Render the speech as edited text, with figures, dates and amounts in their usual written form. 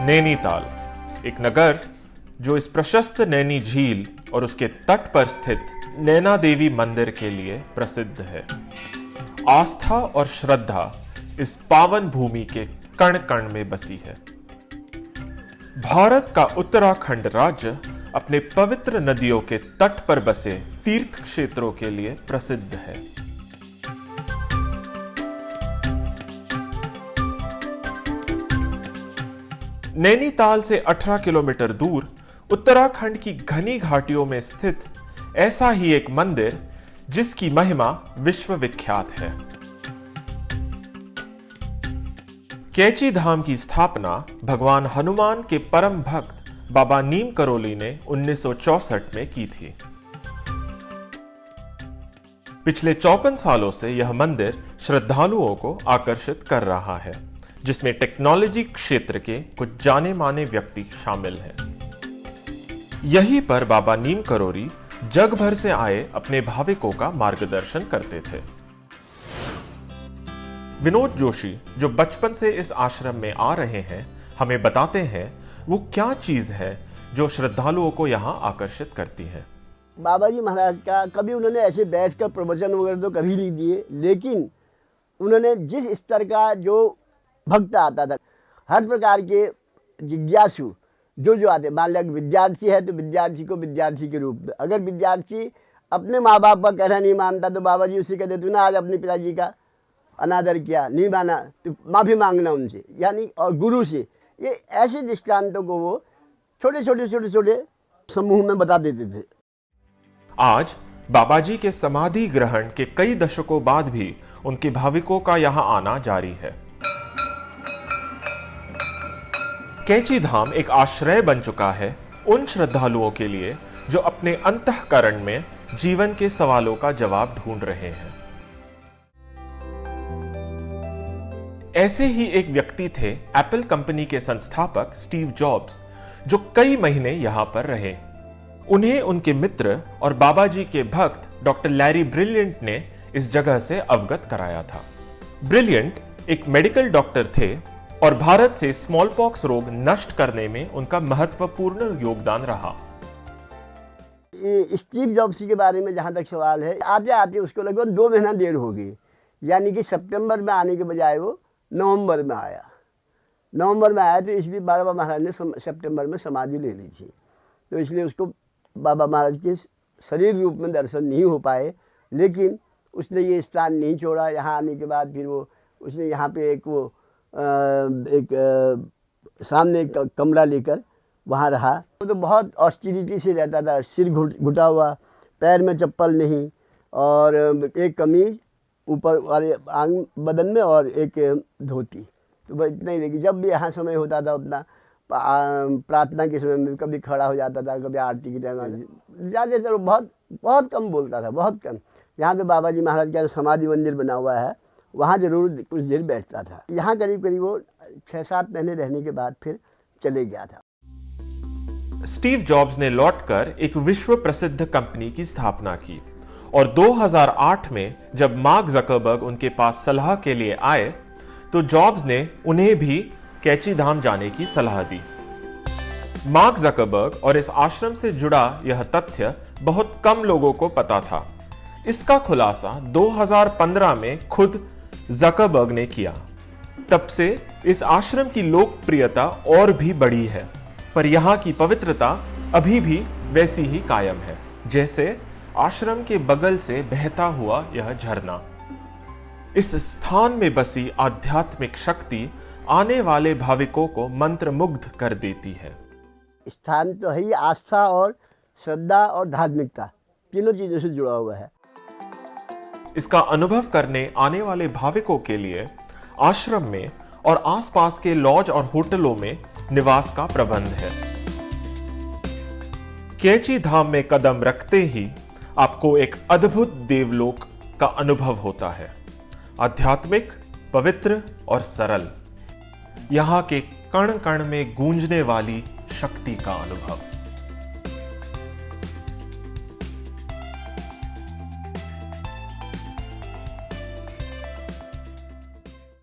नैनीताल, एक नगर जो इस प्रशस्त नैनी झील और उसके तट पर स्थित नैना देवी मंदिर के लिए प्रसिद्ध है। आस्था और श्रद्धा इस पावन भूमि के कण कण में बसी है। भारत का उत्तराखंड राज्य अपने पवित्र नदियों के तट पर बसे तीर्थ क्षेत्रों के लिए प्रसिद्ध है। नैनीताल से 18 किलोमीटर दूर उत्तराखंड की घनी घाटियों में स्थित ऐसा ही एक मंदिर जिसकी महिमा विश्व विख्यात है। कैची धाम की स्थापना भगवान हनुमान के परम भक्त बाबा नीम करोली ने 1964 में की थी। पिछले 54 सालों से यह मंदिर श्रद्धालुओं को आकर्षित कर रहा है, जिसमें टेक्नोलॉजी क्षेत्र के कुछ जाने माने व्यक्ति शामिल हैं। यहीं पर बाबा नीम करोली जग भर से आए अपने भाविकों का मार्गदर्शन करते थे। विनोद जोशी, जो बचपन से इस आश्रम में आ रहे हैं, हमें बताते हैं वो क्या चीज है जो श्रद्धालुओं को यहाँ आकर्षित करती है। बाबा जी महाराज का कभी उन्होंने ऐसे बैठ कर प्रवचन वगैरह तो कभी नहीं दिए, लेकिन उन्होंने जिस स्तर का जो भक्त आता था, हर प्रकार के जिज्ञासु जो आते, मान लिया विद्यार्थी है तो विद्यार्थी को विद्यार्थी के रूप में, अगर विद्यार्थी अपने माँ बाप का कहना नहीं मानता तो बाबा जी उससे कहते, तूने आज अपने पिताजी का अनादर किया, नहीं माना तो माफ़ी मांगना उनसे, यानी और गुरु से। ये ऐसे दृष्टांतों को वो छोटे छोटे समूह में बता देते थे। आज बाबा जी के समाधि ग्रहण के कई दशकों बाद भी उनके भाविकों का यहाँ आना जारी है। कैची धाम एक आश्रय बन चुका है उन श्रद्धालुओं के लिए जो अपने अंतःकरण में जीवन के सवालों का जवाब ढूंढ रहे हैं। ऐसे ही एक व्यक्ति थे एप्पल कंपनी के संस्थापक स्टीव जॉब्स, जो कई महीने यहां पर रहे। उन्हें उनके मित्र और बाबा जी के भक्त डॉक्टर लैरी ब्रिलियंट ने इस जगह से अवगत कराया था। ब्रिलियंट एक मेडिकल डॉक्टर थे और भारत से स्मॉल पॉक्स रोग नष्ट करने में उनका महत्वपूर्ण योगदान रहा। स्टीव जॉब्स के बारे में जहां तक सवाल है, आते आते उसको लगभग 2 महीना देर हो गई, यानी कि सितंबर में आने के बजाय वो नवंबर में आया। नवंबर में आया तो इसलिए बाबा महाराज ने सितंबर में समाधि ले ली थी, तो इसलिए उसको बाबा महाराज के शरीर रूप में दर्शन नहीं हो पाए। लेकिन उसने ये स्थान नहीं छोड़ा। यहाँ आने के बाद फिर वो उसने यहाँ पे सामने एक कमरा लेकर वहाँ रहा। वो तो बहुत ऑस्टिरिटी से रहता था, सिर घुटा हुआ, पैर में चप्पल नहीं, और एक कमीज ऊपर वाले आंग बदन में और एक धोती, तो बस इतना ही। लेकिन जब भी यहाँ समय होता था अपना प्रार्थना के समय में कभी खड़ा हो जाता था, कभी आरती की टाइम, ज़्यादातर बहुत कम बोलता था, बहुत कम। यहाँ पे बाबा जी महाराज का समाधि मंदिर बना हुआ है, वहाँ जरूर कुछ देर बैठता था। यहाँ करीब वो 6-7 महीने रहने के बाद फिर चले गया था। स्टीव जॉब्स ने लौटकर एक विश्व प्रसिद्ध कंपनी की स्थापना की और 2008 में जब मार्क ज़करबर्ग उनके पास सलाह के लिए आए तो जॉब्स ने उन्हें भी कैची धाम जाने की सलाह दी। मार्क ज़करबर्ग और इस आश्रम से जुड़ा यह तथ्य बहुत कम लोगों को पता था। इसका खुलासा 2015 में खुद ज़करबर्ग ने किया। तब से इस आश्रम की लोकप्रियता और भी बढ़ी है, पर यहाँ की पवित्रता अभी भी वैसी ही कायम है, जैसे आश्रम के बगल से बहता हुआ यह झरना। इस स्थान में बसी आध्यात्मिक शक्ति आने वाले भाविकों को मंत्रमुग्ध कर देती है। स्थान तो है ही, आस्था और श्रद्धा और धार्मिकता तीनों चीजों से जुड़ा हुआ है। इसका अनुभव करने आने वाले भाविकों के लिए आश्रम में और आसपास के लॉज और होटलों में निवास का प्रबंध है। कैची धाम में कदम रखते ही आपको एक अद्भुत देवलोक का अनुभव होता है। आध्यात्मिक, पवित्र और सरल, यहाँ के कण कण में गूंजने वाली शक्ति का अनुभव।